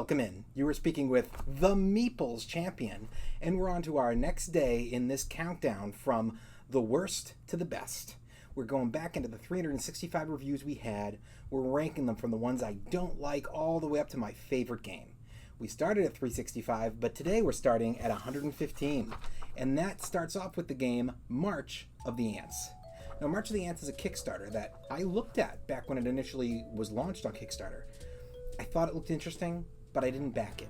Welcome in. You were speaking with the Meeple's champion, and we're on to our next day in this countdown from the worst to the best. We're going back into the 365 reviews we had. We're ranking them from the ones I don't like all the way up to my favorite game. We started at 365, but today we're starting at 115, and that starts off with the game March of the Ants. Now, March of the Ants is a Kickstarter that I looked at back when it initially was launched on Kickstarter. I thought it looked interesting, but I didn't back it.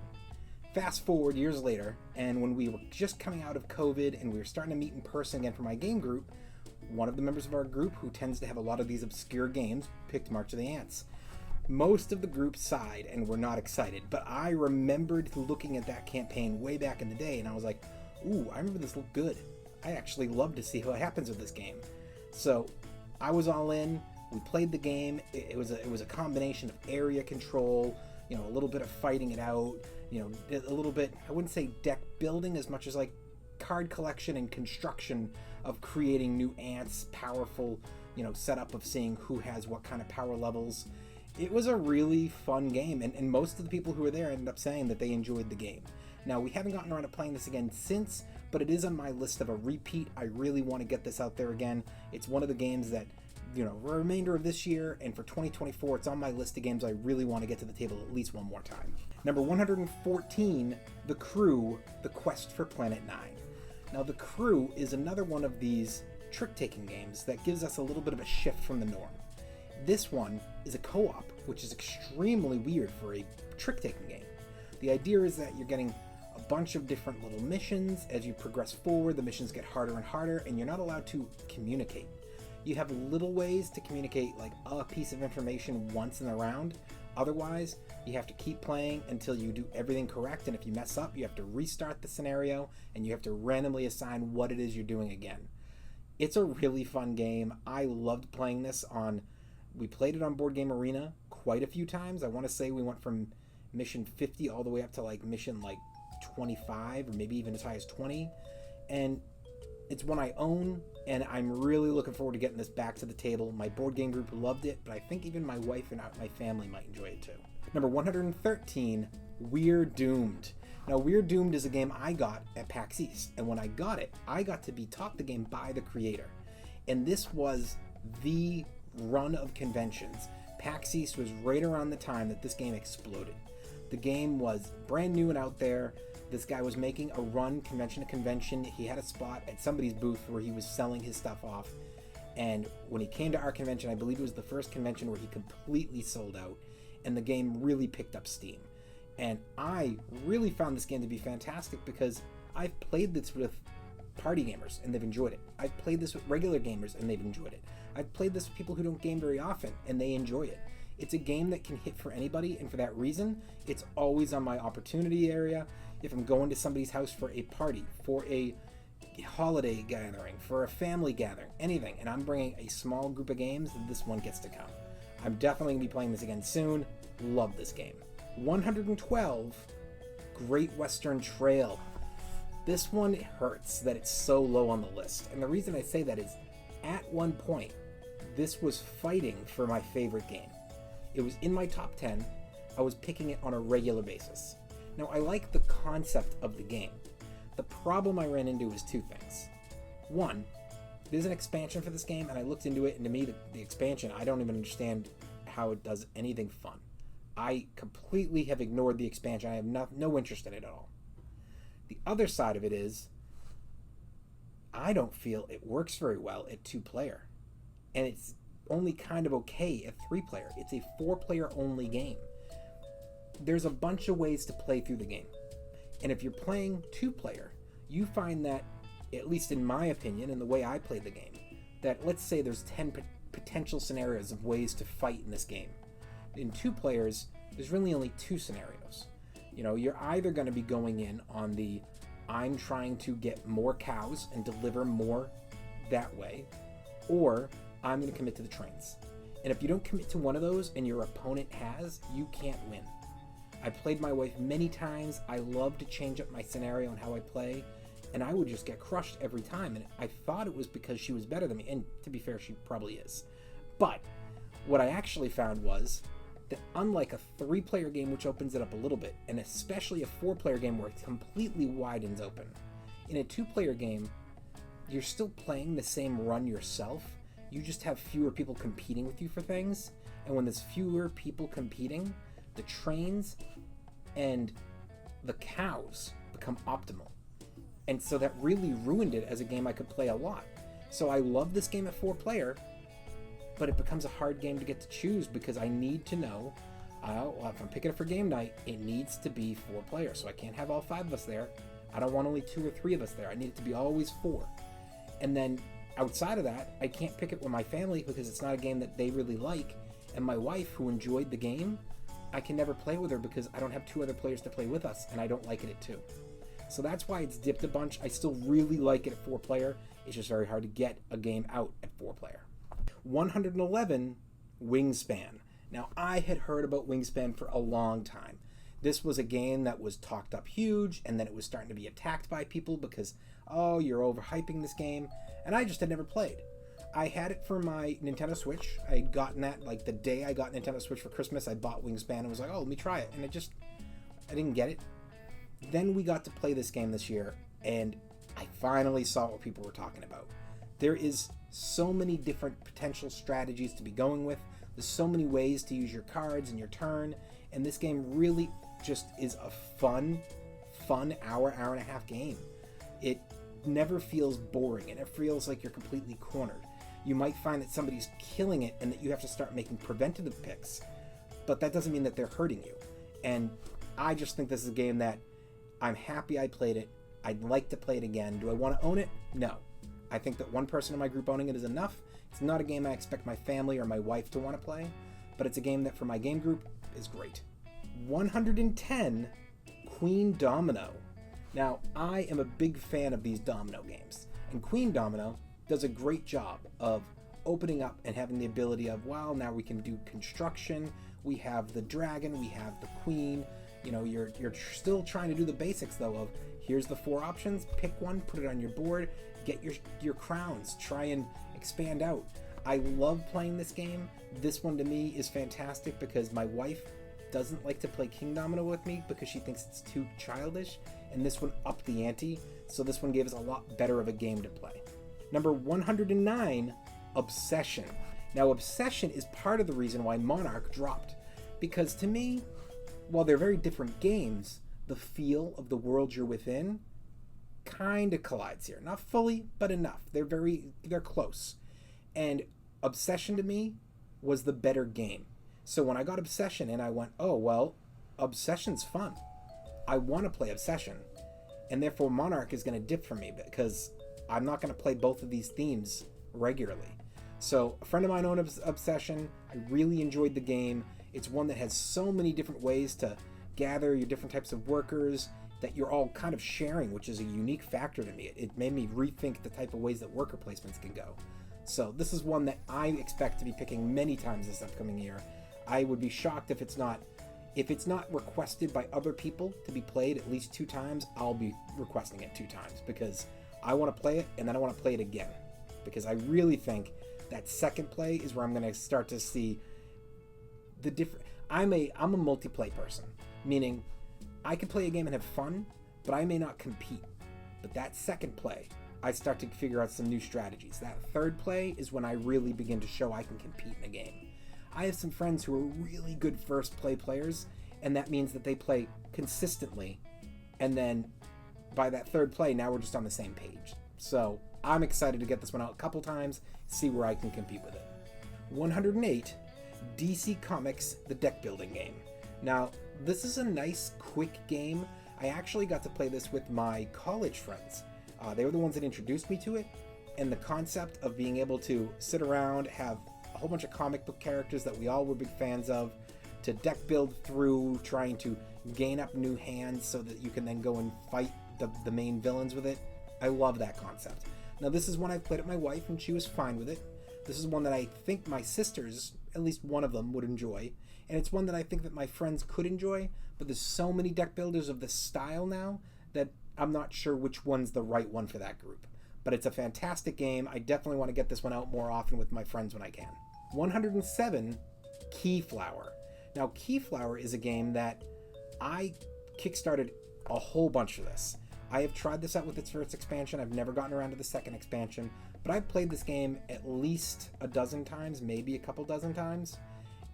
Fast forward years later, and when we were just coming out of COVID and we were starting to meet in person again for my game group, one of the members of our group, who tends to have a lot of these obscure games, picked March of the Ants. Most of the group sighed and were not excited, but I remembered looking at that campaign way back in the day, and I was like, ooh, I remember this looked good. I actually love to see what happens with this game. So I was all in. We played the game. It was a combination of area control, a little bit of fighting it out, a little bit, I wouldn't say deck building as much as like card collection and construction of creating new ants, powerful, setup of seeing who has what kind of power levels. It was a really fun game, and most of the people who were there ended up saying that they enjoyed the game. Now, we haven't gotten around to playing this again since, but it is on my list of a repeat. I really want to get this out there again. It's one of the games that, the remainder of this year and for 2024, it's on my list of games I really want to get to the table at least one more time. Number 114, The Crew, The Quest for Planet 9. Now, The Crew is another one of these trick-taking games that gives us a little bit of a shift from the norm. This one is a co-op, which is extremely weird for a trick-taking game. The idea is that you're getting a bunch of different little missions. As you progress forward, the missions get harder and harder, and you're not allowed to communicate. You have little ways to communicate, like a piece of information once in the round. Otherwise, you have to keep playing until you do everything correct, and if you mess up, you have to restart the scenario, and you have to randomly assign what it is you're doing again. It's a really fun game. I loved playing this we played it on Board Game Arena quite a few times. I want to say we went from mission 50 all the way up to mission 25, or maybe even as high as 20, and it's one I own, and I'm really looking forward to getting this back to the table. My board game group loved it, but I think even my wife and my family might enjoy it too. Number 113, We're Doomed. Now, We're Doomed is a game I got at PAX East, and when I got it, I got to be taught the game by the creator. And this was the run of conventions. PAX East was right around the time that this game exploded. The game was brand new and out there. This guy was making a run convention to convention. He had a spot at somebody's booth where he was selling his stuff off. And when he came to our convention, I believe it was the first convention where he completely sold out, and the game really picked up steam. And I really found this game to be fantastic because I've played this with party gamers and they've enjoyed it. I've played this with regular gamers and they've enjoyed it. I've played this with people who don't game very often and they enjoy it. It's a game that can hit for anybody, and for that reason, it's always on my opportunity area. If I'm going to somebody's house for a party, for a holiday gathering, for a family gathering, anything, and I'm bringing a small group of games, this one gets to come. I'm definitely going to be playing this again soon. Love this game. 112, Great Western Trail. This one hurts that it's so low on the list, and the reason I say that is, at one point, this was fighting for my favorite game. It was in my top 10. I was picking it on a regular basis. Now, I like the concept of the game. The problem I ran into is two things. One, there's an expansion for this game, and I looked into it, and to me, the expansion, I don't even understand how it does anything fun. I completely have ignored the expansion. I have no interest in it at all. The other side of it is, I don't feel it works very well at 2-player. And it's only kind of okay at 3-player. It's a 4-player only game. There's a bunch of ways to play through the game. And if you're playing 2-player, you find that, at least in my opinion, and the way I play the game, that let's say there's 10 potential scenarios of ways to fight in this game. In 2 players, there's really only 2 scenarios. You're either going to be going in on the I'm trying to get more cows and deliver more that way, or I'm going to commit to the trains. And if you don't commit to one of those and your opponent has, you can't win. I played my wife many times. I love to change up my scenario and how I play, and I would just get crushed every time. And I thought it was because she was better than me, and to be fair, she probably is. But what I actually found was that unlike a 3-player game, which opens it up a little bit, and especially a 4-player game where it completely widens open, in a 2-player game, you're still playing the same run yourself. You just have fewer people competing with you for things. And when there's fewer people competing, the trains and the cows become optimal. And so that really ruined it as a game I could play a lot. So I love this game at 4-player, but it becomes a hard game to get to choose because I need to know, if I'm picking it for game night, it needs to be 4-player. So I can't have all 5 of us there. I don't want only 2 or 3 of us there. I need it to be always 4. And then outside of that, I can't pick it with my family because it's not a game that they really like. And my wife, who enjoyed the game, I can never play with her because I don't have 2 other players to play with us, and I don't like it at 2. So that's why it's dipped a bunch. I still really like it at 4-player. It's just very hard to get a game out at 4-player. 111, Wingspan. Now, I had heard about Wingspan for a long time. This was a game that was talked up huge, and then it was starting to be attacked by people because, oh, you're overhyping this game, and I just had never played. I had it for my Nintendo Switch. I had gotten that, like, the day I got Nintendo Switch for Christmas, I bought Wingspan and was like, oh, let me try it, and I didn't get it. Then we got to play this game this year, and I finally saw what people were talking about. There is so many different potential strategies to be going with. There's so many ways to use your cards and your turn, and this game really just is a fun hour and a half game. It never feels boring, and it feels like you're completely cornered. You might find that somebody's killing it and that you have to start making preventative picks, but that doesn't mean that they're hurting you. And I just think this is a game that I'm happy I played it. I'd like to play it again. Do I want to own it? No. I think that one person in my group owning it is enough. It's not a game I expect my family or my wife to want to play, but it's a game that for my game group is great. 110, Queen Domino. Now, I am a big fan of these domino games, and Queen Domino does a great job of opening up and having the ability of, well, now we can do construction, we have the dragon, we have the queen. You know, you're still trying to do the basics, though, of here's the 4 options, pick one, put it on your board, get your crowns, try and expand out. I love playing this game. This one to me is fantastic because my wife doesn't like to play King Domino with me because she thinks it's too childish, and this one upped the ante, so this one gave us a lot better of a game to play. Number 109, Obsession. Now, Obsession is part of the reason why Monarch dropped, because to me, while they're very different games, the feel of the world you're within kind of collides here. Not fully, but enough. They're close. And Obsession to me was the better game. So when I got Obsession and I went, oh, well, Obsession's fun. I want to play Obsession. And therefore Monarch is going to dip for me because I'm not going to play both of these themes regularly. So a friend of mine owned Obsession. I really enjoyed the game. It's one that has so many different ways to gather your different types of workers that you're all kind of sharing, which is a unique factor to me. It made me rethink the type of ways that worker placements can go. So this is one that I expect to be picking many times this upcoming year. I would be shocked if it's not requested by other people to be played at least 2 times. I'll be requesting it 2 times because I want to play it and then I want to play it again, because I really think that second play is where I'm going to start to see the different. I'm a multiplay person, meaning I can play a game and have fun, but I may not compete. But that second play, I start to figure out some new strategies. That third play is when I really begin to show I can compete in a game. I have some friends who are really good first play players, and that means that they play consistently, and then by that third play, now we're just on the same page. So I'm excited to get this one out a couple times, see where I can compete with it. 108, DC Comics, the deck building game. Now, this is a nice, quick game. I actually got to play this with my college friends. They were the ones that introduced me to it, and the concept of being able to sit around, have a whole bunch of comic book characters that we all were big fans of, to deck build through, trying to gain up new hands so that you can then go and fight the main villains with it. I love that concept. Now, this is one I played with my wife, and she was fine with it. This is one that I think my sisters, at least one of them, would enjoy. And it's one that I think that my friends could enjoy, but there's so many deck builders of this style now that I'm not sure which one's the right one for that group. But it's a fantastic game. I definitely want to get this one out more often with my friends when I can. 107, Keyflower. Now, Keyflower is a game that I kickstarted a whole bunch of this. I have tried this out with its first expansion. I've never gotten around to the second expansion, but I've played this game at least a dozen times, maybe a couple dozen times,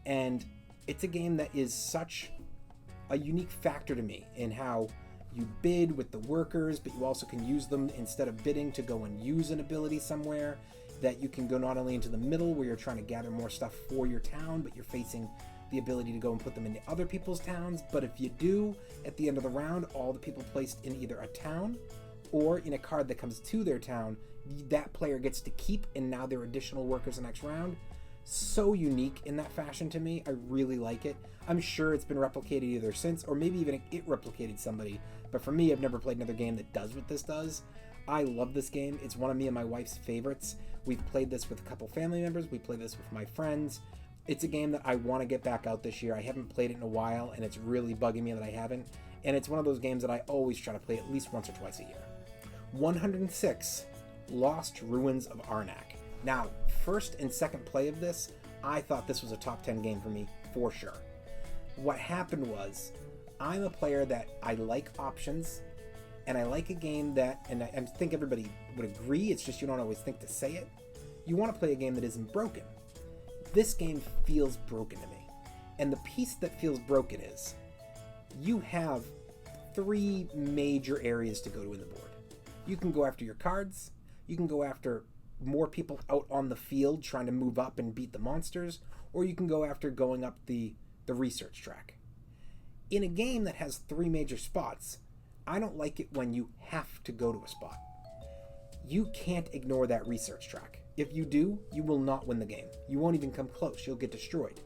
and it's a game that is such a unique factor to me in how you bid with the workers, but you also can use them instead of bidding to go and use an ability somewhere, that you can go not only into the middle where you're trying to gather more stuff for your town, but you're facing the ability to go and put them into other people's towns. But if you do, at the end of the round, all the people placed in either a town or in a card that comes to their town, that player gets to keep, and now they're additional workers the next round. So unique in that fashion to me. I really like it. I'm sure it's been replicated either since, or maybe even it replicated somebody. But for me, I've never played another game that does what this does. I love this game. It's one of me and my wife's favorites. We've played this with a couple family members. We played this with my friends. It's a game that I want to get back out this year. I haven't played it in a while, and it's really bugging me that I haven't. And it's one of those games that I always try to play at least once or twice a year. 106, Lost Ruins of Arnak. Now, first and second play of this, I thought this was a top 10 game for me, for sure. What happened was, I'm a player that I like options, and I like a game that, and I think everybody would agree, it's just you don't always think to say it, you want to play a game that isn't broken. This game feels broken to me. And the piece that feels broken is, you have 3 major areas to go to in the board. You can go after your cards, you can go after more people out on the field trying to move up and beat the monsters, or you can go after going up the research track. In a game that has 3 major spots, I don't like it when you have to go to a spot. You can't ignore that research track. If you do, you will not win the game. You won't even come close. You'll get destroyed.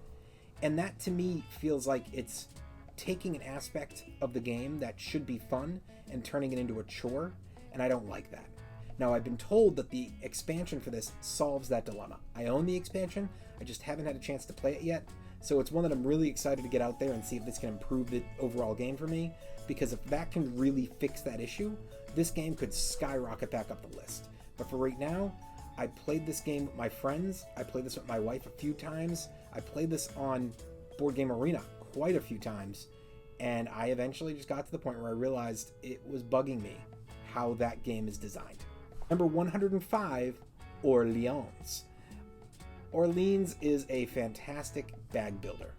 And that to me feels like it's taking an aspect of the game that should be fun and turning it into a chore, and I don't like that. Now, I've been told that the expansion for this solves that dilemma. I own the expansion, I just haven't had a chance to play it yet, so it's one that I'm really excited to get out there and see if this can improve the overall game for me, because if that can really fix that issue, this game could skyrocket back up the list. But for right now, I played this game with my friends, I played this with my wife a few times, I played this on Board Game Arena quite a few times, and I eventually just got to the point where I realized it was bugging me how that game is designed. Number 105, Orleans. Orleans is a fantastic bag builder.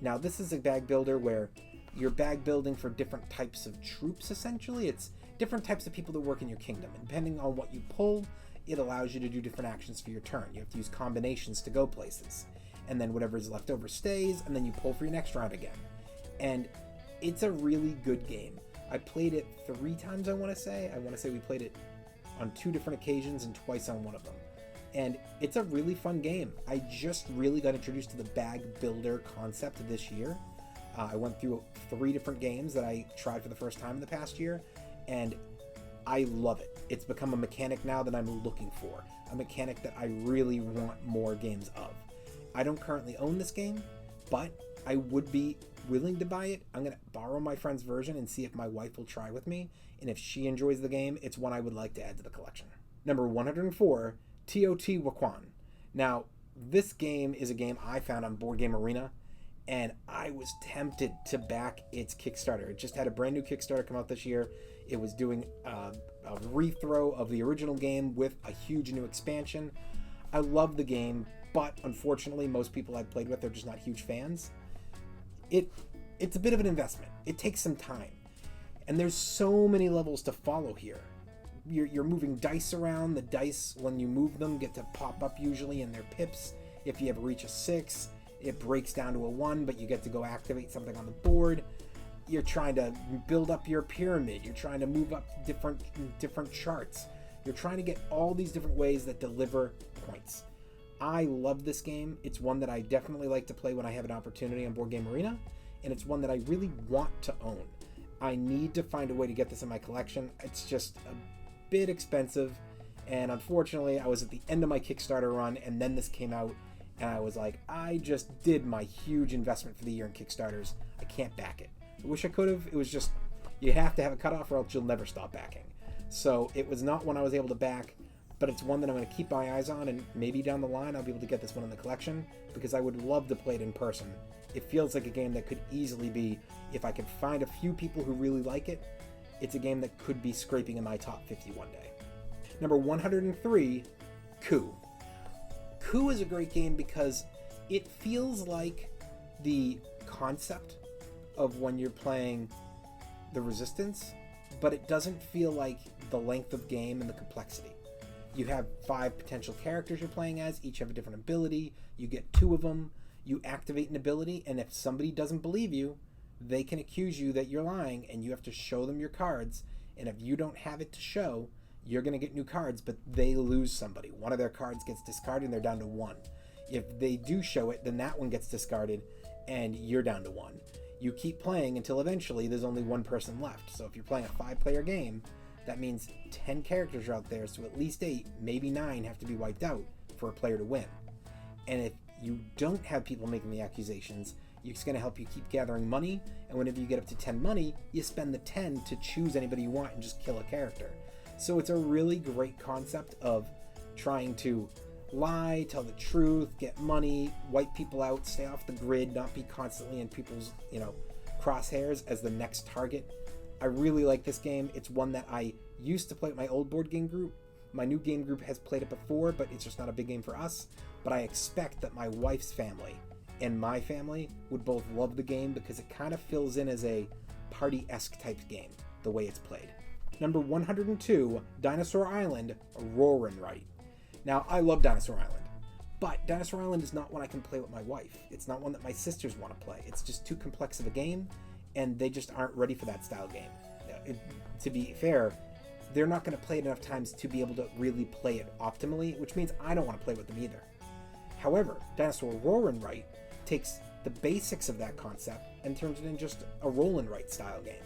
Now, this is a bag builder where you're bag building for different types of troops, essentially. It's different types of people that work in your kingdom. And depending on what you pull, it allows you to do different actions for your turn. You have to use combinations to go places. And then whatever is left over stays, and then you pull for your next round again. And it's a really good game. I played it 3 times, I want to say. We played it on 2 different occasions and twice on one of them. And it's a really fun game. I just really got introduced to the bag builder concept this year. I went through 3 different games that I tried for the first time in the past year, and I love it. It's become a mechanic now that I'm looking for. A mechanic that I really want more games of. I don't currently own this game, but I would be willing to buy it. I'm going to borrow my friend's version and see if my wife will try with me. And if she enjoys the game, it's one I would like to add to the collection. Number 104, Teotihuacan. Now, this game is a game I found on Board Game Arena, and I was tempted to back its Kickstarter. It just had a brand new Kickstarter come out this year. It was doing a rethrow of the original game with a huge new expansion. I love the game, but unfortunately, most people I've played with are just not huge fans. It's a bit of an investment. It takes some time. And there's so many levels to follow here. You're moving dice around. The dice, when you move them, get to pop up usually in their pips. If you ever reach a 6, it breaks down to a 1, but you get to go activate something on the board. You're trying to build up your pyramid. You're trying to move up different charts. You're trying to get all these different ways that deliver points. I love this game. It's one that I definitely like to play when I have an opportunity on Board Game Arena, and it's one that I really want to own. I need to find a way to get this in my collection. It's just a bit expensive, and unfortunately, I was at the end of my Kickstarter run, and then this came out, and I was like, I just did my huge investment for the year in Kickstarters. I can't back it. I wish I could have. It was just, you have to have a cutoff or else you'll never stop backing. So it was not one I was able to back, but it's one that I'm going to keep my eyes on, and maybe down the line I'll be able to get this one in the collection, because I would love to play it in person It feels like a game that could easily be, if I could find a few people who really like it, it's a game that could be scraping in my top 50 one day. Number 103, Coup. Coup is a great game because it feels like the concept of when you're playing the Resistance, but it doesn't feel like the length of game and the complexity. You have 5 potential characters you're playing as, each have a different ability, you get 2 of them, you activate an ability, and if somebody doesn't believe you, they can accuse you that you're lying, and you have to show them your cards, and if you don't have it to show, you're going to get new cards, but they lose somebody. One of their cards gets discarded, and they're down to 1. If they do show it, then that one gets discarded, and you're down to 1. You keep playing until eventually there's only 1 person left. So if you're playing a 5-player game, that means 10 characters are out there, so at least 8, maybe 9 have to be wiped out for a player to win. And if you don't have people making the accusations, it's going to help you keep gathering money, and whenever you get up to 10 money, you spend the 10 to choose anybody you want and just kill a character. So it's a really great concept of trying to lie, tell the truth, get money, wipe people out, stay off the grid, not be constantly in people's, crosshairs as the next target. I really like this game. It's one that I used to play with my old board game group. My new game group has played it before, but it's just not a big game for us. But I expect that my wife's family and my family would both love the game because it kind of fills in as a party-esque type game, the way it's played. Number 102, Dinosaur Island, Roar and Write. Now, I love Dinosaur Island, but Dinosaur Island is not one I can play with my wife. It's not one that my sisters want to play. It's just too complex of a game, and they just aren't ready for that style game. To be fair, they're not going to play it enough times to be able to really play it optimally, which means I don't want to play with them either. However, Dinosaur Roar and Write takes the basics of that concept and turns it into just a roll and write style game.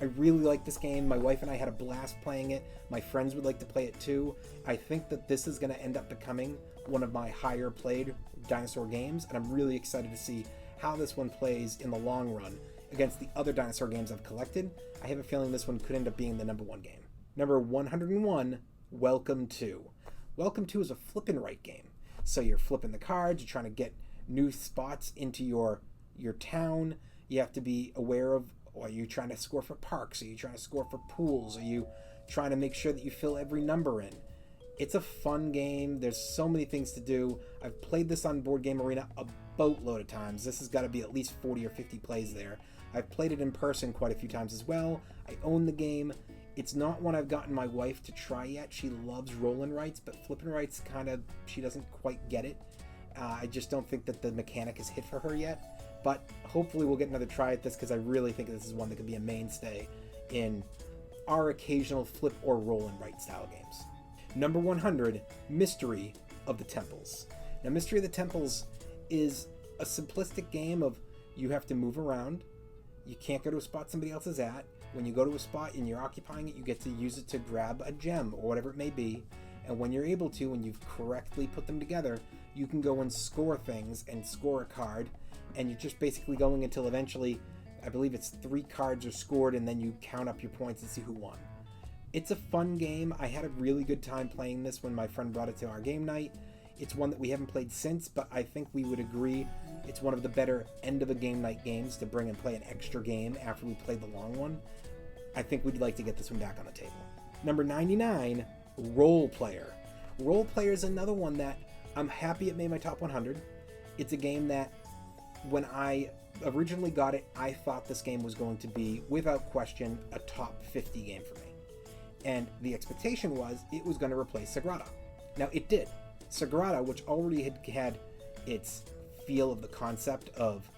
I really like this game. My wife and I had a blast playing it. My friends would like to play it too. I think that this is going to end up becoming one of my higher played dinosaur games, and I'm really excited to see how this one plays in the long run against the other dinosaur games I've collected. I have a feeling this one could end up being the number 1 game. Number 101, Welcome To. Welcome To is a flip and write game. So you're flipping the cards, you're trying to get new spots into your town. You have to be aware of, are you trying to score for parks? Are you trying to score for pools? Are you trying to make sure that you fill every number in? It's a fun game. There's so many things to do. I've played this on Board Game Arena a boatload of times. This has got to be at least 40 or 50 plays there. I've played it in person quite a few times as well. I own the game. It's not one I've gotten my wife to try yet. She loves roll and writes, but flip and writes she doesn't quite get it. I just don't think that the mechanic is hit for her yet. But hopefully we'll get another try at this because I really think this is one that could be a mainstay in our occasional flip or roll and write style games. Number 100, Mystery of the Temples. Now, Mystery of the Temples is a simplistic game of you have to move around. You can't go to a spot somebody else is at. When you go to a spot and you're occupying it, you get to use it to grab a gem or whatever it may be. And when you're able to, when you've correctly put them together, you can go and score things and score a card. And you're just basically going until eventually, I believe it's 3 cards are scored, and then you count up your points and see who won. It's a fun game. I had a really good time playing this when my friend brought it to our game night. It's one that we haven't played since, but I think we would agree it's one of the better end of a game night games to bring and play an extra game after we played the long one. I think we'd like to get this one back on the table. Number 99, Role Player. Role Player is another one that I'm happy it made my top 100. It's a game that when I originally got it, I thought this game was going to be, without question, a top 50 game for me. And the expectation was it was going to replace Sagrada. Now, it did. Sagrada, which already had its feel of the concept of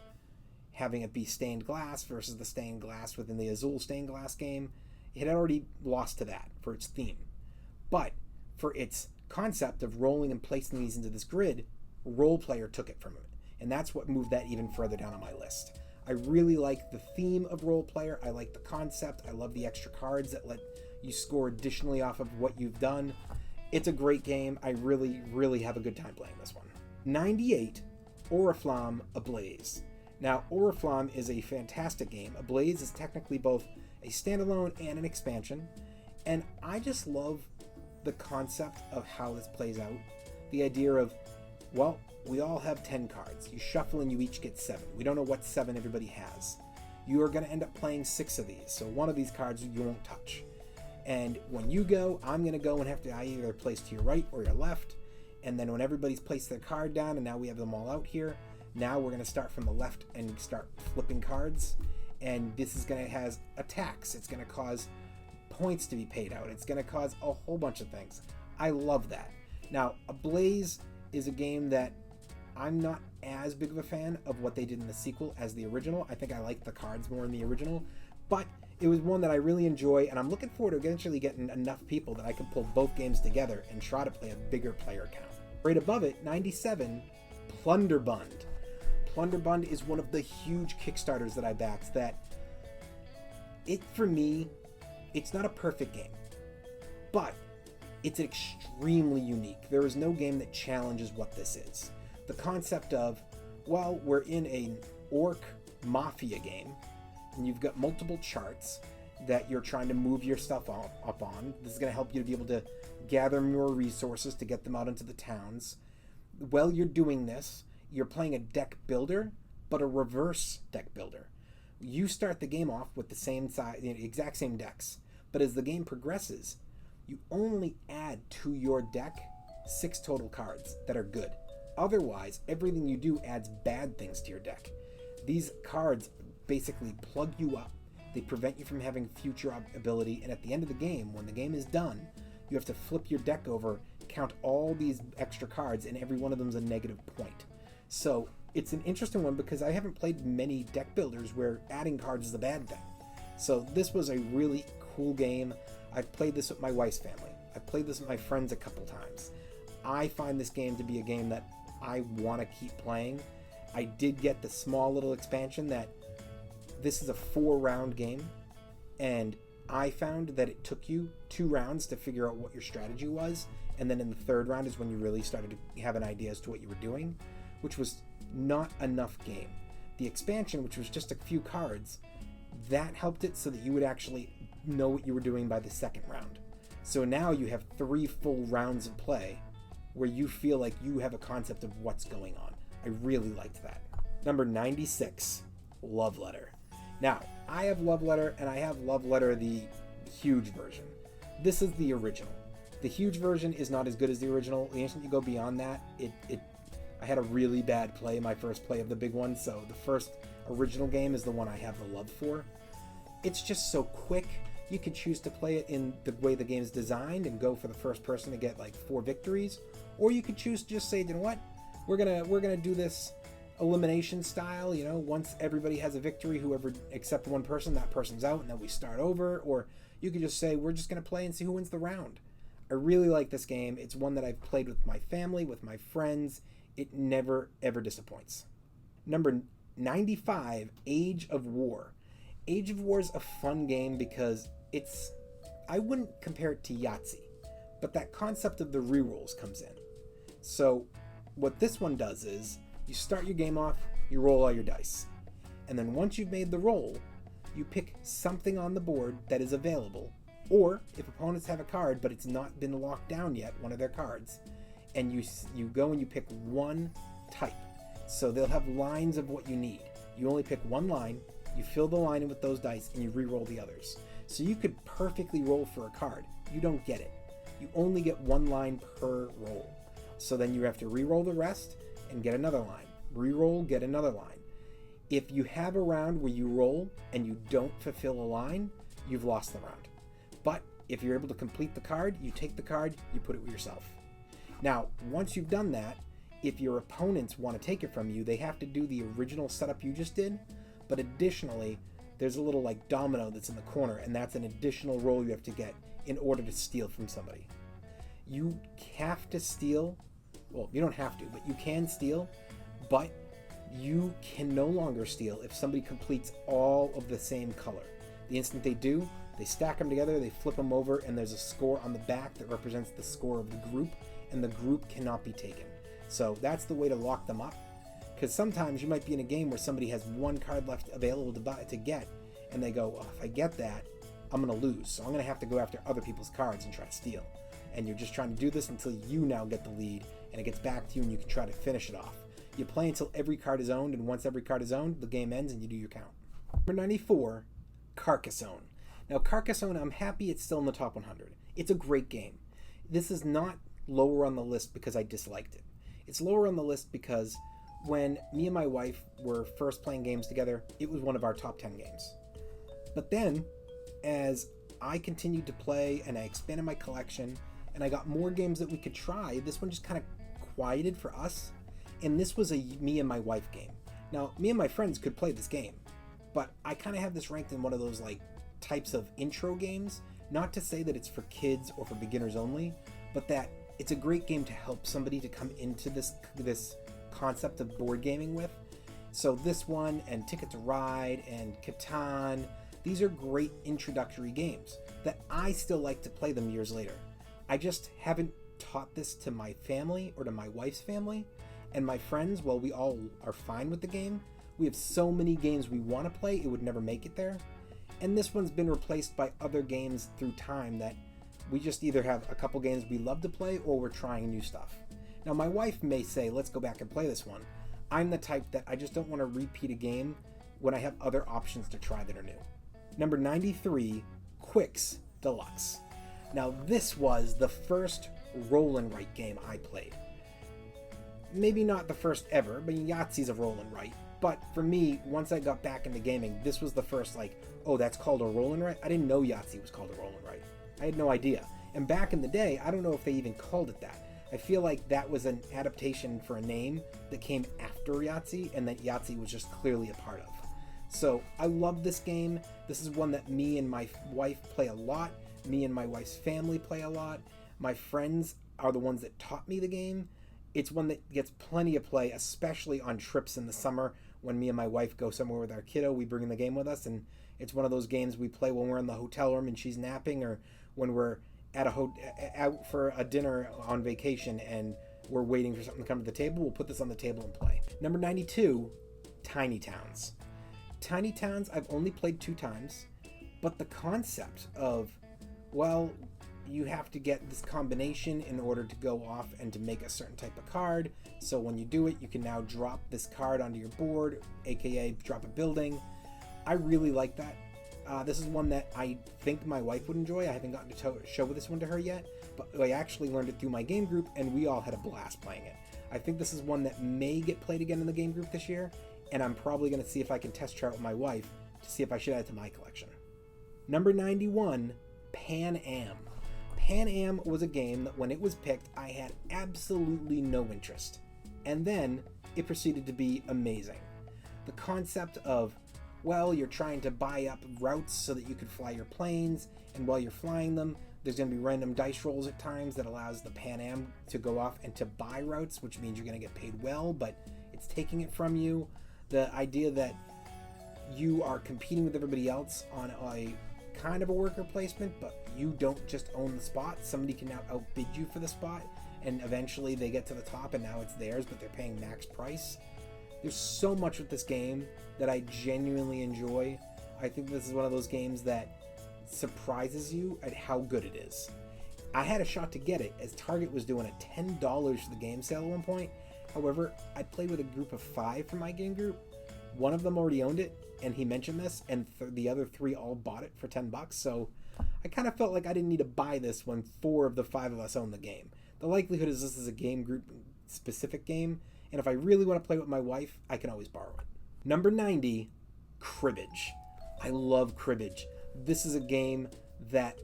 having it be stained glass versus the stained glass within the Azul stained glass game, it had already lost to that for its theme. But for its concept of rolling and placing these into this grid, Role Player took it from it. And that's what moved that even further down on my list. I really like the theme of Role Player. I like the concept. I love the extra cards that let you score additionally off of what you've done. It's a great game. I really, really have a good time playing this one. 98, Oriflamme Ablaze. Now, Oriflamme is a fantastic game. Ablaze is technically both a standalone and an expansion. And I just love the concept of how this plays out. The idea of Well, we all have 10 cards. You shuffle and you each get 7. We don't know what 7 everybody has. You are going to end up playing 6 of these, so one of these cards you won't touch. And when you go, I'm going to go and have to either place to your right or your left. And then when everybody's placed their card down, and now we have them all out here, now we're going to start from the left and start flipping cards. And this is going to have attacks. It's going to cause points to be paid out. It's going to cause a whole bunch of things. I love that. Now, Ablaze is a game that I'm not as big of a fan of what they did in the sequel as the original. I think I like the cards more in the original, but it was one that I really enjoy, and I'm looking forward to eventually getting enough people that I can pull both games together and try to play a bigger player count. Right above it, 97, Plunderbund. Plunderbund is one of the huge Kickstarters that I backed that, for me, it's not a perfect game, but it's extremely unique. There is no game that challenges what this is. The concept of, well, we're in an orc mafia game, and you've got multiple charts that you're trying to move your stuff up on. This is going to help you to be able to gather more resources to get them out into the towns. While you're doing this, you're playing a deck builder, but a reverse deck builder. You start the game off with the same size, the exact same decks, but as the game progresses, you only add to your deck 6 total cards that are good. Otherwise, everything you do adds bad things to your deck. These cards basically plug you up. They prevent you from having future ability, and at the end of the game, when the game is done, you have to flip your deck over, count all these extra cards, and every one of them is a negative point. So it's an interesting one because I haven't played many deck builders where adding cards is a bad thing. So this was a really cool game. I've played this with my wife's family. I've played this with my friends a couple times. I find this game to be a game that I want to keep playing. I did get the small little expansion that this is a 4-round game, and I found that it took you 2 rounds to figure out what your strategy was, and then in the 3rd round is when you really started to have an idea as to what you were doing, which was not enough game. The expansion, which was just a few cards, that helped it so that you would actually know what you were doing by the 2nd round. So now you have 3 full rounds of play where you feel like you have a concept of what's going on. I really liked that. Number 96, Love Letter. Now, I have Love Letter, and I have Love Letter, the huge version. This is the original. The huge version is not as good as the original. The instant you go beyond that, I had a really bad play, my first play of the big one, so the first original game is the one I have the love for. It's just so quick. You could choose to play it in the way the game is designed and go for the first person to get like 4 victories, or you could choose to just say, you know what, we're gonna do this elimination style. You know, once everybody has a victory, whoever except one person, that person's out, and then we start over. Or you could just say, we're just gonna play and see who wins the round. I really like this game. It's one that I've played with my family, with my friends. It never ever disappoints. Number 95, Age of War. Age of War is a fun game because I wouldn't compare it to Yahtzee, but that concept of the rerolls comes in. So what this one does is, you start your game off, you roll all your dice. And then once you've made the roll, you pick something on the board that is available, or if opponents have a card but it's not been locked down yet, one of their cards, and you go and you pick one type. So they'll have lines of what you need. You only pick one line, you fill the line in with those dice, and you re-roll the others. So you could perfectly roll for a card. You don't get it. You only get one line per roll. So then you have to re-roll the rest and get another line. Re-roll, get another line. If you have a round where you roll and you don't fulfill a line, you've lost the round. But if you're able to complete the card, you take the card, you put it with yourself. Now, once you've done that, if your opponents want to take it from you, they have to do the original setup you just did, but additionally, there's a little like domino that's in the corner, and that's an additional roll you have to get in order to steal from somebody. You have to steal, well, you don't have to, but you can steal, but you can no longer steal if somebody completes all of the same color. The instant they do, they stack them together, they flip them over, and there's a score on the back that represents the score of the group, and the group cannot be taken. So that's the way to lock them up, because sometimes you might be in a game where somebody has one card left available to get, and they go, well, if I get that, I'm going to lose, so I'm going to have to go after other people's cards and try to steal. And you're just trying to do this until you now get the lead, and it gets back to you and you can try to finish it off. You play until every card is owned, and once every card is owned, the game ends and you do your count. Number 94, Carcassonne. Now, Carcassonne, I'm happy it's still in the top 100. It's a great game. This is not lower on the list because I disliked it. It's lower on the list because when me and my wife were first playing games together, it was one of our top 10 games. But then, as I continued to play and I expanded my collection and I got more games that we could try, this one just kind of quieted for us. And this was a me and my wife game. Now, me and my friends could play this game, but I kind of have this ranked in one of those like types of intro games. Not to say that it's for kids or for beginners only, but that it's a great game to help somebody to come into this concept of board gaming with. So this one and Ticket to Ride and Catan, these are great introductory games that I still like to play them years later. I just haven't taught this to my family or to my wife's family. And my friends, while we all are fine with the game, we have so many games we want to play, it would never make it there. And this one's been replaced by other games through time that we just either have a couple games we love to play or we're trying new stuff. Now, my wife may say, let's go back and play this one. I'm the type that I just don't want to repeat a game when I have other options to try that are new. Number 93, Quicks Deluxe. Now, this was the first roll and write game I played. Maybe not the first ever, but Yahtzee's a roll and write. But for me, once I got back into gaming, this was the first like, oh, that's called a roll and write? I didn't know Yahtzee was called a roll and write. I had no idea. And back in the day, I don't know if they even called it that. I feel like that was an adaptation for a name that came after Yahtzee, and that Yahtzee was just clearly a part of. So I love this game. This is one that me and my wife play a lot. Me and my wife's family play a lot. My friends are the ones that taught me the game. It's one that gets plenty of play, especially on trips in the summer when me and my wife go somewhere with our kiddo. We bring the game with us, and it's one of those games we play when we're in the hotel room and she's napping, or when we're at out for a dinner on vacation and we're waiting for something to come to the table. We'll put this on the table and play. Number 92, Tiny Towns. Tiny Towns I've only played 2 times, but the concept of, well, you have to get this combination in order to go off and to make a certain type of card. So when you do it, you can now drop this card onto your board, aka drop a building. I really like that. This is one that I think my wife would enjoy. I haven't gotten to show this one to her yet, but I actually learned it through my game group and we all had a blast playing it. I think this is one that may get played again in the game group this year, and I'm probably going to see if I can test try it with my wife to see if I should add it to my collection. Number 91, Pan Am. Pan Am was a game that when it was picked, I had absolutely no interest. And then it proceeded to be amazing. The concept of, well, you're trying to buy up routes so that you could fly your planes, and while you're flying them, there's going to be random dice rolls at times that allows the Pan Am to go off and to buy routes, which means you're going to get paid well, but it's taking it from you. The idea that you are competing with everybody else on a kind of a worker placement, but you don't just own the spot. Somebody can now outbid you for the spot, and eventually they get to the top and now it's theirs, but they're paying max price. There's so much with this game that I genuinely enjoy. I think this is one of those games that surprises you at how good it is. I had a shot to get it as Target was doing a $10 for the game sale at one point. However, I played with a group of 5 from my game group. One of them already owned it, and he mentioned this, and the other 3 all bought it for $10. So I kind of felt like I didn't need to buy this when 4 of the 5 of us own the game. The likelihood is this is a game group specific game, and if I really want to play with my wife, I can always borrow it. Number 90, Cribbage. I love Cribbage. This is a game that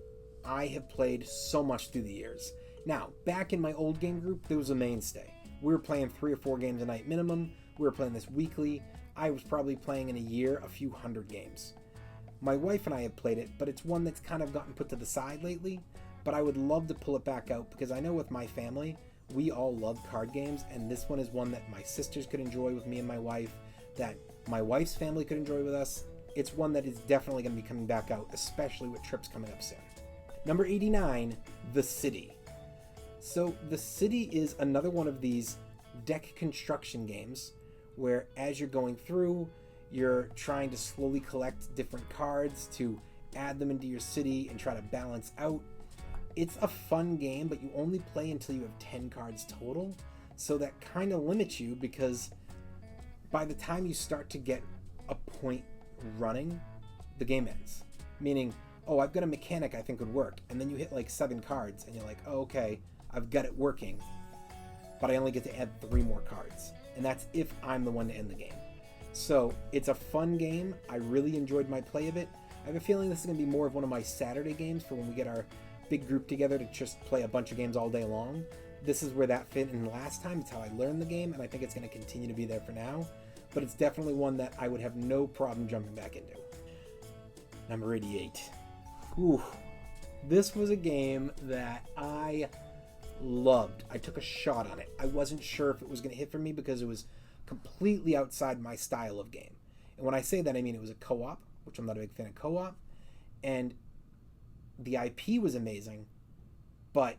I have played so much through the years. Now, back in my old game group, there was a mainstay. We were playing 3 or 4 games a night minimum. We were playing this weekly. I was probably playing in a year a few hundred games. My wife and I have played it, but it's one that's kind of gotten put to the side lately. But I would love to pull it back out because I know with my family, we all love card games, and this one is one that my sisters could enjoy with me and my wife, that my wife's family could enjoy with us. It's one that is definitely going to be coming back out, especially with trips coming up soon. Number 89, The City. So The City is another one of these deck construction games where as you're going through, you're trying to slowly collect different cards to add them into your city and try to balance out. It's a fun game, but you only play until you have 10 cards total. So that kind of limits you, because by the time you start to get a point running, the game ends. Meaning, oh, I've got a mechanic I think would work, and then you hit like 7 cards, and you're like, oh, okay, I've got it working, but I only get to add 3 more cards. And that's if I'm the one to end the game. So it's a fun game. I really enjoyed my play of it. I have a feeling this is going to be more of one of my Saturday games for when we get our big group together to just play a bunch of games all day long. This is where that fit in last time. It's how I learned the game, and I think it's going to continue to be there for now. But it's definitely one that I would have no problem jumping back into. Number 88. Whew. This was a game that I loved. I took a shot on it. I wasn't sure if it was going to hit for me because it was completely outside my style of game. And when I say that, I mean it was a co-op, which I'm not a big fan of co-op. And the IP was amazing, but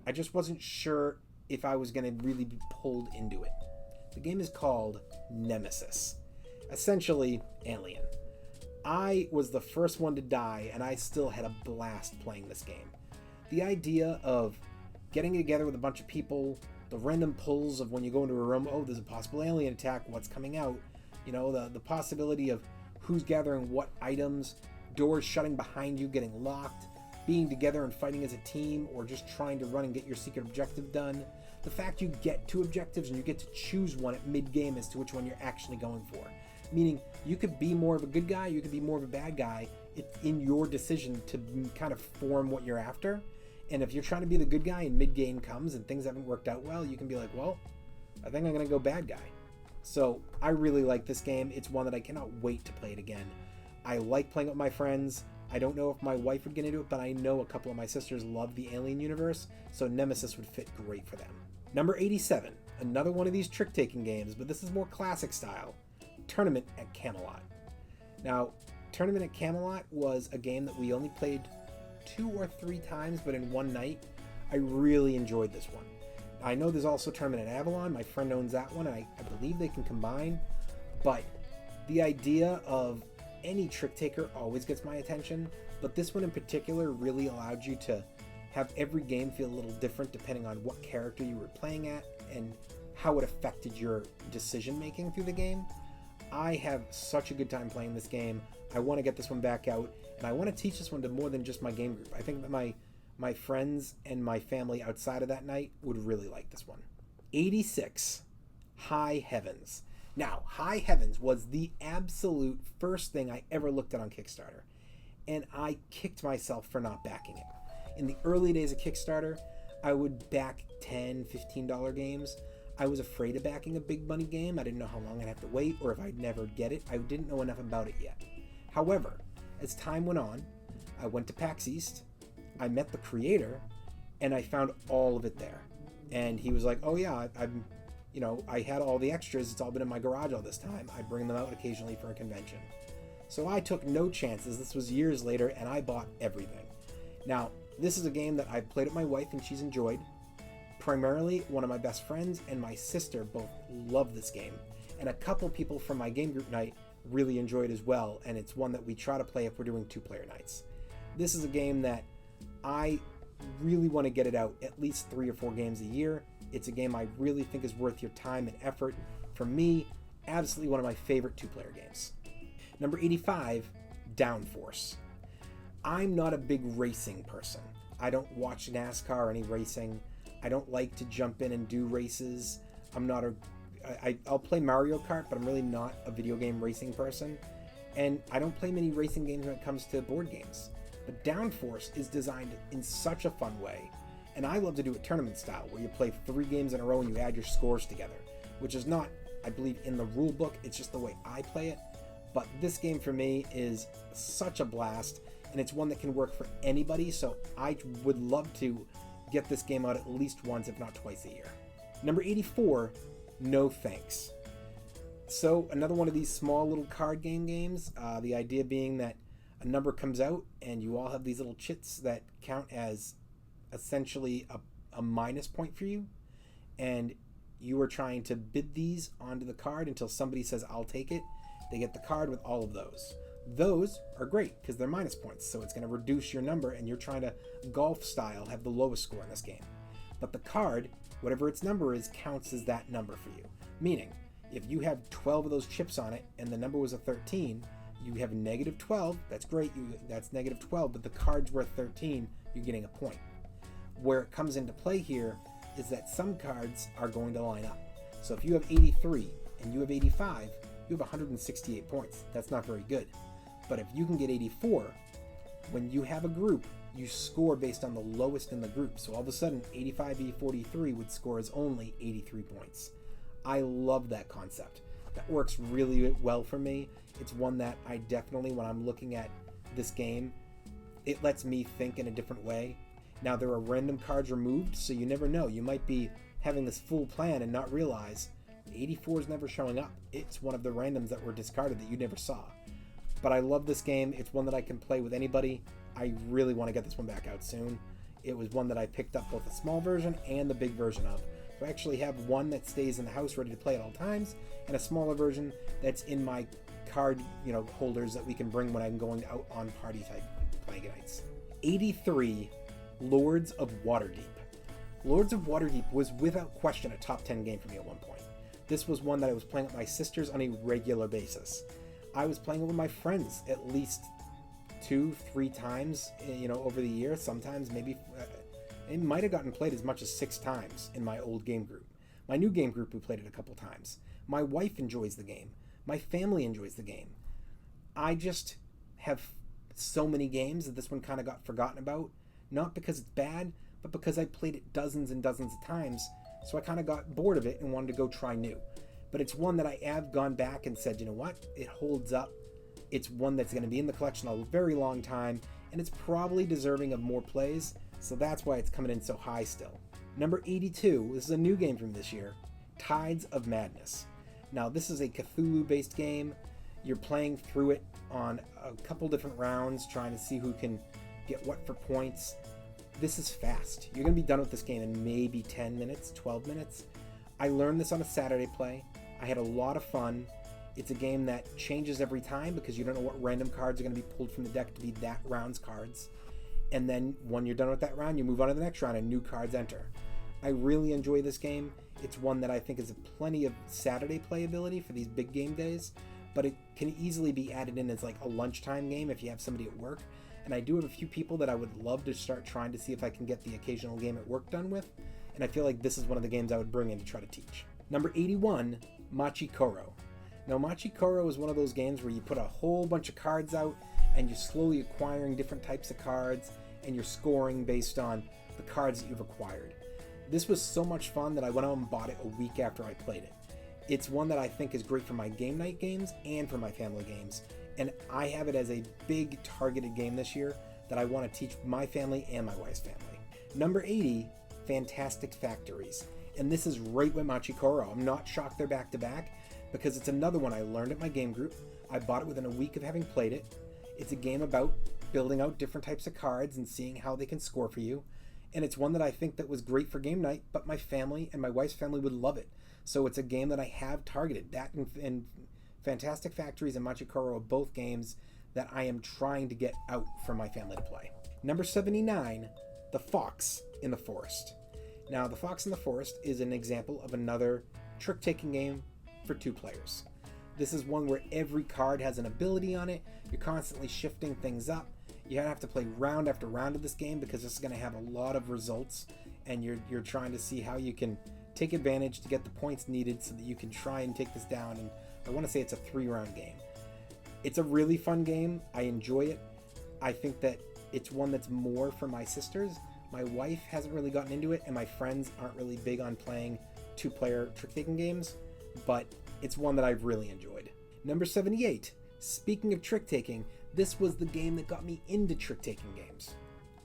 I just wasn't sure if I was going to really be pulled into it. The game is called Nemesis. Essentially, Alien. I was the first one to die, and I still had a blast playing this game. The idea of getting together with a bunch of people, the random pulls of when you go into a room, oh, there's a possible alien attack, what's coming out, you know, the possibility of who's gathering what items, doors shutting behind you, getting locked, being together and fighting as a team, or just trying to run and get your secret objective done. The fact you get 2 objectives and you get to choose one at mid-game as to which one you're actually going for. Meaning, you could be more of a good guy, you could be more of a bad guy. It's in your decision to kind of form what you're after. And if you're trying to be the good guy and mid-game comes and things haven't worked out well, you can be like, well, I think I'm going to go bad guy. So I really like this game. It's one that I cannot wait to play it again. I like playing it with my friends. I don't know if my wife would get into it, but I know a couple of my sisters love the Alien universe, so Nemesis would fit great for them. Number 87, another one of these trick-taking games, but this is more classic style, Tournament at Camelot. Now, Tournament at Camelot was a game that we only played 2 or 3 times, but in one night. I really enjoyed this one. I know there's also Tournament at Avalon. My friend owns that one, and I believe they can combine, but the idea of any trick taker always gets my attention, but this one in particular really allowed you to have every game feel a little different depending on what character you were playing at and how it affected your decision making through the game. I have such a good time playing this game. I want to get this one back out, and I want to teach this one to more than just my game group. I think that my friends and my family outside of that night would really like this one. 86, High Heavens. Now, High Heavens was the absolute first thing I ever looked at on Kickstarter, and I kicked myself for not backing it. In the early days of Kickstarter, I would back $10, $15 games. I was afraid of backing a big money game. I didn't know how long I'd have to wait or if I'd never get it. I didn't know enough about it yet. However, as time went on, I went to PAX East, I met the creator, and I found all of it there. And he was like, oh yeah, I had all the extras. It's all been in my garage all this time. I bring them out occasionally for a convention. So I took no chances. This was years later, and I bought everything. Now, this is a game that I've played with my wife and she's enjoyed. Primarily, one of my best friends and my sister both love this game. And a couple people from my game group night really enjoy it as well, and it's one that we try to play if we're doing 2-player nights. This is a game that I really want to get it out at least 3 or 4 games a year. It's a game I really think is worth your time and effort. For me, absolutely one of my favorite 2-player games. Number 85, Downforce. I'm not a big racing person. I don't watch NASCAR or any racing. I don't like to jump in and do races. I'll play Mario Kart, but I'm really not a video game racing person. And I don't play many racing games when it comes to board games. But Downforce is designed in such a fun way. And I love to do it tournament style, where you play 3 games in a row and you add your scores together, which is not, I believe, in the rule book. It's just the way I play it. But this game for me is such a blast, and it's one that can work for anybody, so I would love to get this game out at least once, if not twice a year. Number 84, No Thanks. So another one of these small little card games, the idea being that a number comes out and you all have these little chits that count as essentially a minus point for you, and you are trying to bid these onto the card until somebody says, I'll take it. They get the card with all of those. Those are great because they're minus points, so it's going to reduce your number, and you're trying to golf style have the lowest score in this game. But the card Whatever its number is counts as that number for you. Meaning, if you have 12 of those chips on it and the number was a 13, you have negative 12, that's great, that's negative 12, but the card's worth 13, you're getting a point. Where it comes into play here is that some cards are going to line up. So if you have 83 and you have 85, you have 168 points. That's not very good. But if you can get 84, when you have a group, you score based on the lowest in the group. So all of a sudden, 85E43 would score as only 83 points. I love that concept. That works really well for me. It's one that I definitely, when I'm looking at this game, it lets me think in a different way. Now, there are random cards removed, so you never know. You might be having this full plan and not realize 84 is never showing up. It's one of the randoms that were discarded that you never saw. But I love this game. It's one that I can play with anybody. I really want to get this one back out soon. It was one that I picked up both the small version and the big version of. So I actually have one that stays in the house ready to play at all times, and a smaller version that's in my card, holders that we can bring when I'm going out on party type playing nights. 83, Lords of Waterdeep. Lords of Waterdeep was without question a top 10 game for me at one point. This was one that I was playing with my sisters on a regular basis. I was playing it with my friends at least 2-3 times, over the year. Sometimes maybe it might have gotten played as much as 6 times in my old game group. My new game group, we played it a couple times. My wife enjoys the game. My family enjoys the game. I just have so many games that this one kind of got forgotten about. Not because it's bad, but because I played it dozens and dozens of times. So I kind of got bored of it and wanted to go try new. But it's one that I have gone back and said, you know what? It holds up. It's one that's going to be in the collection a very long time, and it's probably deserving of more plays, so that's why it's coming in so high still. Number 82, this is a new game from this year, Tides of Madness. Now, this is a Cthulhu-based game. You're playing through it on a couple different rounds, trying to see who can get what for points. This is fast. You're going to be done with this game in maybe 10 minutes, 12 minutes. I learned this on a Saturday play. I had a lot of fun. It's a game that changes every time because you don't know what random cards are going to be pulled from the deck to be that round's cards. And then when you're done with that round, you move on to the next round and new cards enter. I really enjoy this game. It's one that I think has plenty of Saturday playability for these big game days, but it can easily be added in as like a lunchtime game if you have somebody at work. And I do have a few people that I would love to start trying to see if I can get the occasional game at work done with. And I feel like this is one of the games I would bring in to try to teach. Number 81, Machi Koro. Now, Machi Koro is one of those games where you put a whole bunch of cards out and you're slowly acquiring different types of cards and you're scoring based on the cards that you've acquired. This was so much fun that I went out and bought it a week after I played it. It's one that I think is great for my game night games and for my family games, and I have it as a big targeted game this year that I want to teach my family and my wife's family. Number 80, Fantastic Factories. And this is right with Machi Koro. I'm not shocked they're back to back because it's another one I learned at my game group. I bought it within a week of having played it. It's a game about building out different types of cards and seeing how they can score for you. And it's one that I think that was great for game night, but my family and my wife's family would love it. So it's a game that I have targeted. That and Fantastic Factories and Machi Koro are both games that I am trying to get out for my family to play. Number 79, The Fox in the Forest. Now, The Fox in the Forest is an example of another trick-taking game for 2 players. This is one where every card has an ability on it. You're constantly shifting things up. You have to play round after round of this game because this is going to have a lot of results, and you're trying to see how you can take advantage to get the points needed so that you can try and take this down. And I want to say it's a 3-round game. It's a really fun game. I enjoy it. I think that it's one that's more for my sisters. My wife hasn't really gotten into it, and my friends aren't really big on playing 2-player trick-taking games, but it's one that I've really enjoyed. Number 78, speaking of trick-taking, this was the game that got me into trick-taking games,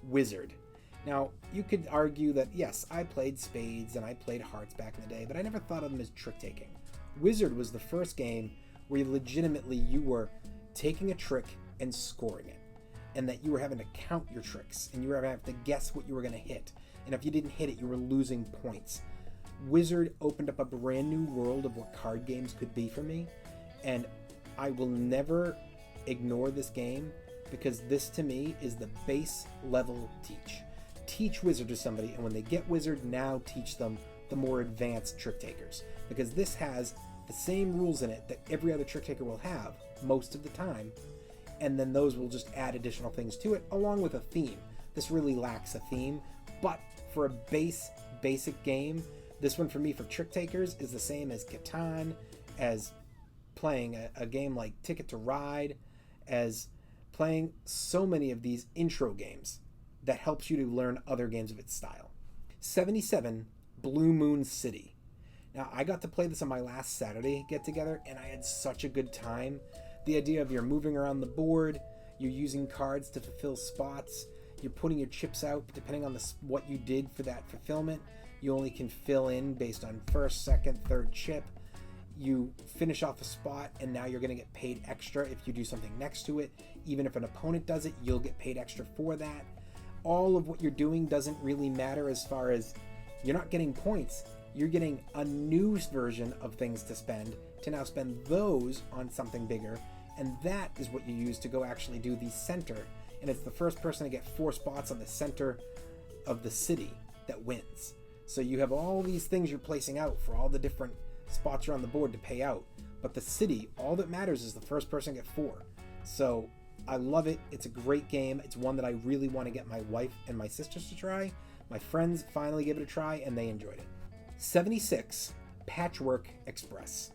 Wizard. Now, you could argue that, yes, I played Spades and I played Hearts back in the day, but I never thought of them as trick-taking. Wizard was the first game where you were taking a trick and scoring it, and that you were having to count your tricks, and you were having to guess what you were going to hit, and if you didn't hit it, you were losing points. Wizard opened up a brand new world of what card games could be for me, and I will never ignore this game because this to me is the base level teach. Teach Wizard to somebody, and when they get Wizard, now teach them the more advanced trick takers, because this has the same rules in it that every other trick taker will have most of the time, and then those will just add additional things to it along with a theme. This really lacks a theme, but for a basic game, this one for me for trick takers is the same as Catan, as playing a game like Ticket to Ride, as playing so many of these intro games that helps you to learn other games of its style. 77, Blue Moon City. Now, I got to play this on my last Saturday get-together, and I had such a good time. The idea of you're moving around the board, you're using cards to fulfill spots, you're putting your chips out depending on what you did for that fulfillment. You only can fill in based on first, second, third chip. You finish off a spot, and now you're going to get paid extra if you do something next to it. Even if an opponent does it, you'll get paid extra for that. All of what you're doing doesn't really matter as far as you're not getting points. You're getting a new version of things to spend to now spend those on something bigger, and that is what you use to go actually do the center. And it's the first person to get 4 spots on the center of the city that wins. So you have all these things you're placing out for all the different spots are on the board to pay out, but the city, all that matters is the first person get 4. So I love it. It's a great game. It's one that I really want to get my wife and my sisters to try. My friends finally gave it a try and they enjoyed it. 76, Patchwork Express.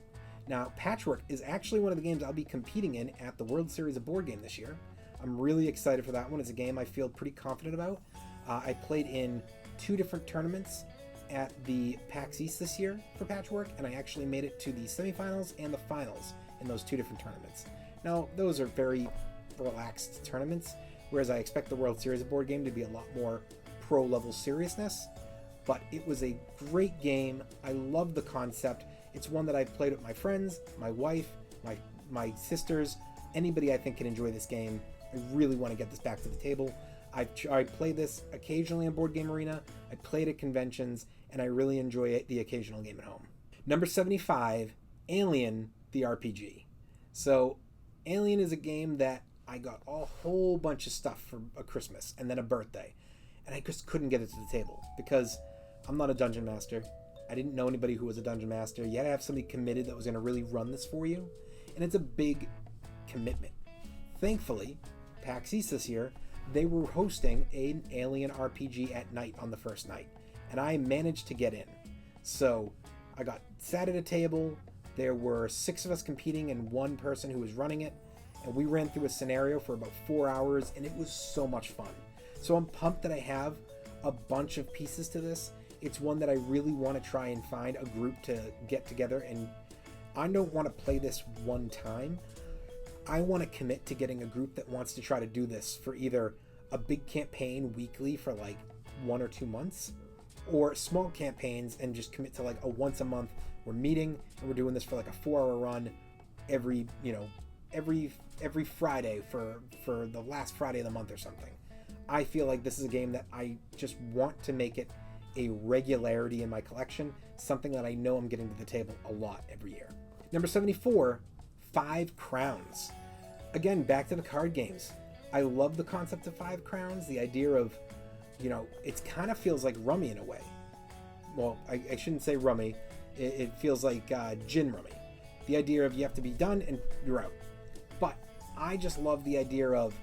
Now, Patchwork is actually one of the games I'll be competing in at the World Series of Board Game this year. I'm really excited for that one. It's a game I feel pretty confident about. I played in 2 different tournaments at the PAX East this year for Patchwork, and I actually made it to the semifinals and the finals in those 2 different tournaments. Now, those are very relaxed tournaments, whereas I expect the World Series of Board Game to be a lot more pro-level seriousness, but it was a great game. I love the concept. It's one that I've played with my friends, my wife, my sisters, anybody I think can enjoy this game. I really want to get this back to the table. I play this occasionally in Board Game Arena, I played at conventions, and I really enjoy it, the occasional game at home. Number 75, Alien, the RPG. So, Alien is a game that I got a whole bunch of stuff for a Christmas and then a birthday, and I just couldn't get it to the table because I'm not a dungeon master. I didn't know anybody who was a dungeon master. You had to have somebody committed that was going to really run this for you, and it's a big commitment. Thankfully, PAX East this year, they were hosting an Alien RPG at night on the first night, and I managed to get in. So I got sat at a table. There were 6 of us competing and 1 person who was running it, and we ran through a scenario for about 4 hours, and it was so much fun. So I'm pumped that I have a bunch of pieces to this. It's one that I really want to try and find a group to get together, and I don't want to play this one time. I want to commit to getting a group that wants to try to do this for either a big campaign weekly for like 1 or 2 months, or small campaigns and just commit to like a once a month. We're meeting and we're doing this for like a 4-hour run every Friday for the last Friday of the month or something. I feel like this is a game that I just want to make it a regularity in my collection, something that I know I'm getting to the table a lot every year. Number 74, 5 Crowns. Again, back to the card games. I love the concept of 5 Crowns, the idea of, it kind of feels like Rummy in a way. Well, I shouldn't say Rummy. It feels like Gin Rummy. The idea of you have to be done and you're out. But I just love the idea of,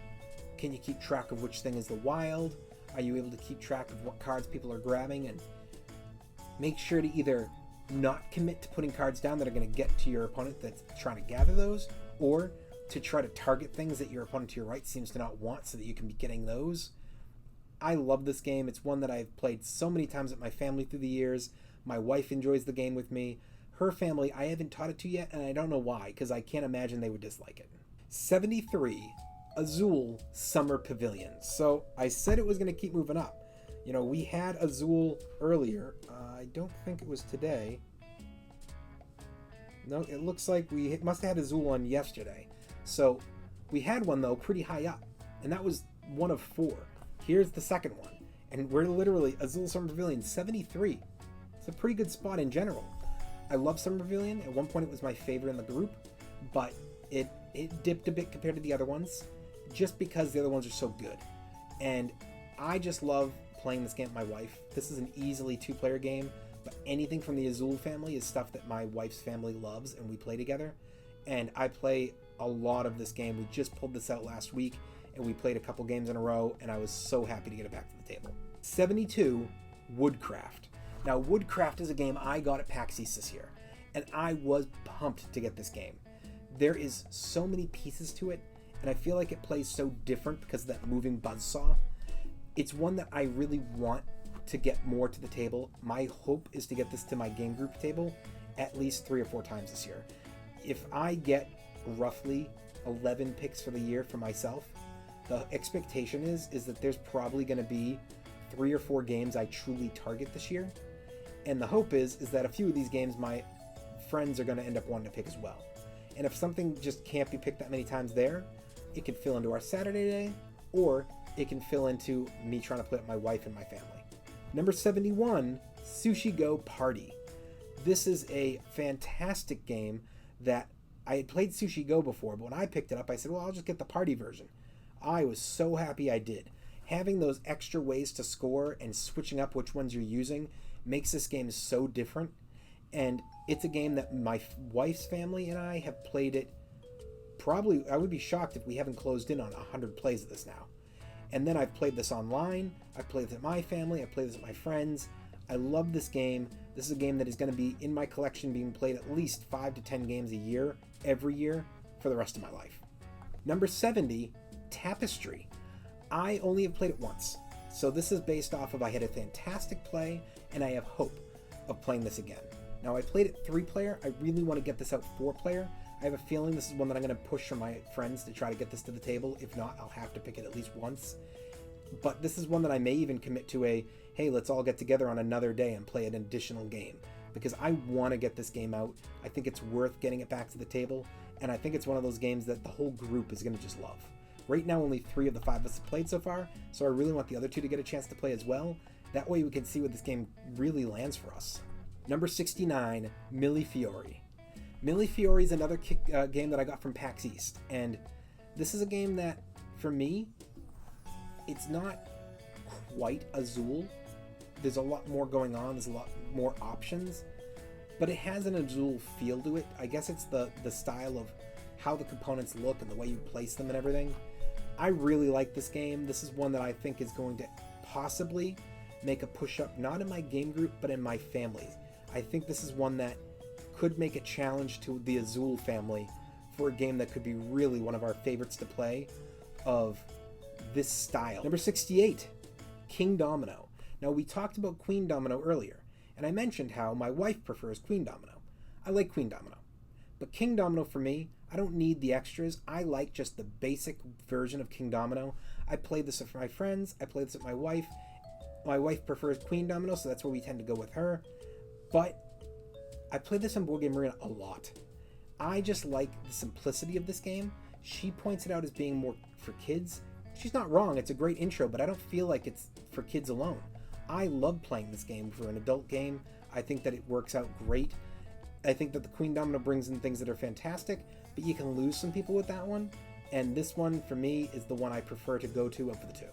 can you keep track of which thing is the wild? Are you able to keep track of what cards people are grabbing and make sure to either not commit to putting cards down that are going to get to your opponent that's trying to gather those, or to try to target things that your opponent to your right seems to not want so that you can be getting those. I love this game. It's one that I've played so many times with my family through the years. My wife enjoys the game with me. Her family, I haven't taught it to yet, and I don't know why, because I can't imagine they would dislike it. 73, Azul Summer Pavilion. So I said it was going to keep moving up. We had Azul earlier. I don't think it was today. No, it looks like we must have had Azul on yesterday. So we had one, though, pretty high up, and that was one of 4. Here's the second one, and we're literally Azul Summer Pavilion 73. It's a pretty good spot in general. I love Summer Pavilion. At one point it was my favorite in the group, but it dipped a bit compared to the other ones just because the other ones are so good. And I just love playing this game with my wife. This is an easily 2-player game. but anything from the Azul family is stuff that my wife's family loves and we play together. And I play a lot of this game. We just pulled this out last week and we played a couple games in a row, and I was so happy to get it back to the table. 72, Woodcraft. Now, Woodcraft is a game I got at PAX East this year, and I was pumped to get this game. There is so many pieces to it, and I feel like it plays so different because of that moving buzzsaw. It's one that I really want to get more to the table. My hope is to get this to my game group table at least 3 or 4 times this year. If I get roughly 11 picks for the year for myself, the expectation is that there's probably going to be 3 or 4 games I truly target this year. And the hope is that a few of these games my friends are going to end up wanting to pick as well. And if something just can't be picked that many times there, it can fill into our Saturday day, or it can fill into me trying to play with my wife and my family. Number 71, Sushi Go Party. This is a fantastic game that I had played Sushi Go before, but when I picked it up, I said, well, I'll just get the party version. I was so happy I did. Having those extra ways to score and switching up which ones you're using makes this game so different. And it's a game that my wife's family and I have played it probably, I would be shocked if we haven't closed in on 100 plays of this now. And then I've played this online, I've played this with my family, I've played this with my friends. I love this game. This is a game that is going to be in my collection, being played at least 5 to 10 games a year, every year, for the rest of my life. Number 70, Tapestry. I only have played it once, so this is based off of I had a fantastic play, and I have hope of playing this again. Now, I played it 3-player. I really want to get this out 4-player. I have a feeling this is one that I'm going to push for my friends to try to get this to the table. If not, I'll have to pick it at least once. But this is one that I may even commit to a, hey, let's all get together on another day and play an additional game, because I want to get this game out. I think it's worth getting it back to the table, and I think it's one of those games that the whole group is going to just love. Right now, only 3 of the 5 of us have played so far, so I really want the other 2 to get a chance to play as well. That way we can see what this game really lands for us. Number 69, Millefiori. Millefiori is another game that I got from PAX East, and this is a game that, for me, it's not quite Azul. There's a lot more going on, there's a lot more options, but it has an Azul feel to it. I guess it's the style of how the components look and the way you place them and everything. I really like this game. This is one that I think is going to possibly make a push-up, not in my game group, but in my family. I think this is one that could make a challenge to the Azul family for a game that could be really one of our favorites to play of this style. Number 68, King Domino. Now, we talked about Queen Domino earlier, and I mentioned how my wife prefers Queen Domino. I like Queen Domino, but King Domino for me, I don't need the extras. I like just the basic version of King Domino. I played this with my friends. I played this with my wife. My wife prefers Queen Domino, so that's where we tend to go with her. But I played this on Board Game Arena a lot. I just like the simplicity of this game. She points it out as being more for kids. She's not wrong. It's a great intro, but I don't feel like it's for kids alone. I love playing this game for an adult game. I think that it works out great. I think that the Queen Domino brings in things that are fantastic, but you can lose some people with that one. And this one, for me, is the one I prefer to go to of the 2.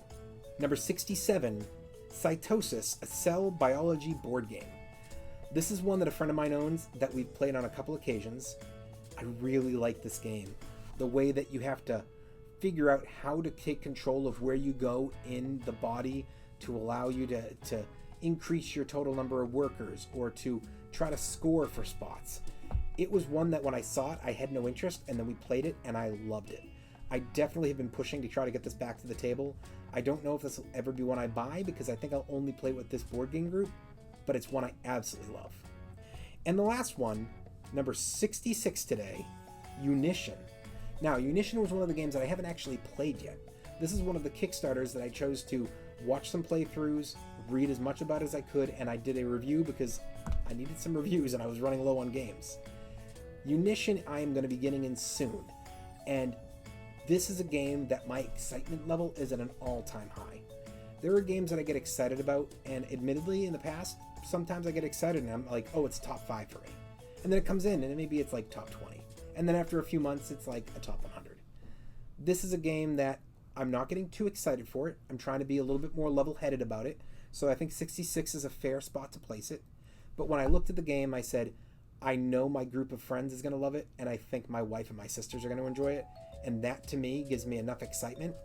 Number 67, Cytosis, a cell biology board game. This is one that a friend of mine owns that we've played on a couple occasions. I really like this game. The way that you have to figure out how to take control of where you go in the body to allow you to increase your total number of workers or to try to score for spots. It was one that when I saw it, I had no interest, and then we played it and I loved it. I definitely have been pushing to try to get this back to the table. I don't know if this will ever be one I buy because I think I'll only play with this board game group, but it's one I absolutely love. And the last one, number 66 today, Unition. Now, Unition was one of the games that I haven't actually played yet. This is one of the Kickstarters that I chose to watch some playthroughs, read as much about as I could, and I did a review because I needed some reviews and I was running low on games. Unition I am going to be getting in soon, and this is a game that my excitement level is at an all-time high. There are games that I get excited about, and admittedly in the past, sometimes I get excited and I'm like, oh, it's top 5 for me. And then it comes in and maybe it's like top 20. And then after a few months, it's like a top 100. This is a game that I'm not getting too excited for it. I'm trying to be a little bit more level-headed about it. So I think 66 is a fair spot to place it. But when I looked at the game, I said, I know my group of friends is going to love it, and I think my wife and my sisters are going to enjoy it. And that, to me, gives me enough excitement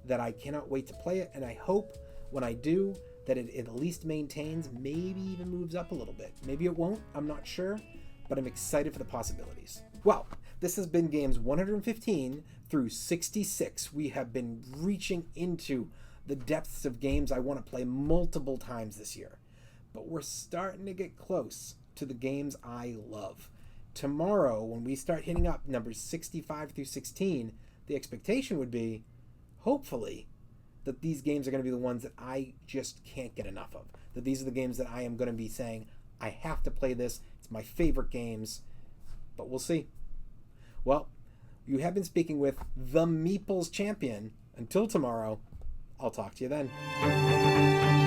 that I cannot wait to play it. And I hope when I do that it at least maintains, maybe even moves up a little bit. Maybe it won't, I'm not sure, but I'm excited for the possibilities. Well, this has been games 115 through 66. We have been reaching into the depths of games I want to play multiple times this year. But we're starting to get close to the games I love. Tomorrow, when we start hitting up numbers 65 through 16, the expectation would be, hopefully, that these games are going to be the ones that I just can't get enough of. That these are the games that I am going to be saying, I have to play this. It's my favorite games. But we'll see. Well, you have been speaking with the Meeple's champion. Until tomorrow, I'll talk to you then.